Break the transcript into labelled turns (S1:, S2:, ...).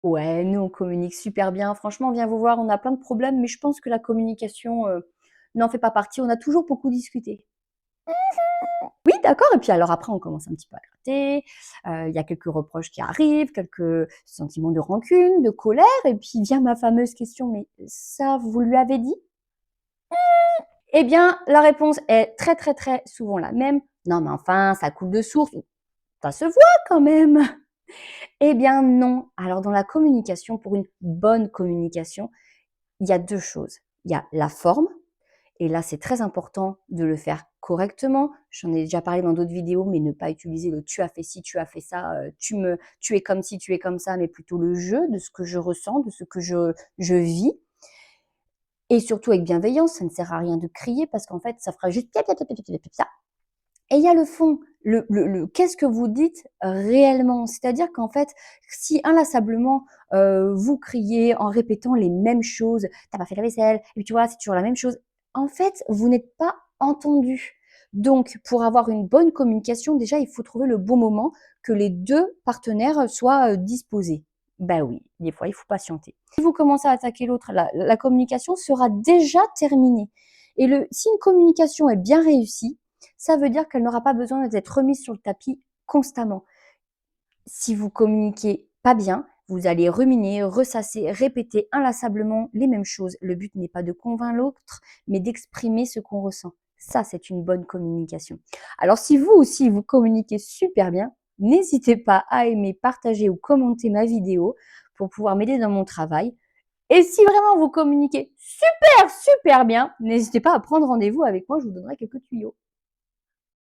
S1: Ouais, nous, on communique super bien. Franchement, viens vous voir, on a plein de problèmes, mais je pense que la communication, n'en fait pas partie. On a toujours beaucoup discuté. Oui, d'accord et puis alors après on commence un petit peu à gratter, il y a quelques reproches qui arrivent, quelques sentiments de rancune, de colère et puis vient ma fameuse question: «Mais ça, vous lui avez dit?» Eh bien, la réponse est très, très, très souvent la même: «Non mais enfin, ça coule de source ou ça se voit quand même!» Eh bien non. Alors dans la communication, pour une bonne communication, il y a 2 choses. Il y a la forme. Et là, c'est très important de le faire correctement. J'en ai déjà parlé dans d'autres vidéos, mais ne pas utiliser le tu as fait ci, tu as fait ça, tu es comme ci, tu es comme ça, mais plutôt le je, de ce que je ressens, de ce que je vis. Et surtout avec bienveillance, ça ne sert à rien de crier parce qu'en fait, ça fera juste pia, pia, pia, pia, pia, pia, pia. Et il y a le fond, qu'est-ce que vous dites réellement? C'est-à-dire qu'en fait, si inlassablement, vous criez en répétant les mêmes choses: «Tu as pas fait la vaisselle» et puis tu vois, c'est toujours la même chose. En fait, vous n'êtes pas entendu. Donc pour avoir une bonne communication, déjà, il faut trouver le bon moment, que les 2 partenaires soient, disposés. Bah oui, des fois, il faut patienter. Si vous commencez à attaquer l'autre, la communication sera déjà terminée et si une communication est bien réussie, ça veut dire qu'elle n'aura pas besoin d'être remise sur le tapis constamment. Si vous communiquez pas bien, vous allez ruminer, ressasser, répéter inlassablement les mêmes choses. Le but n'est pas de convaincre l'autre, mais d'exprimer ce qu'on ressent. Ça, c'est une bonne communication. Alors, si vous aussi, vous communiquez super bien, n'hésitez pas à aimer, partager ou commenter ma vidéo pour pouvoir m'aider dans mon travail. Et si vraiment vous communiquez super, super bien, n'hésitez pas à prendre rendez-vous avec moi, je vous donnerai quelques tuyaux.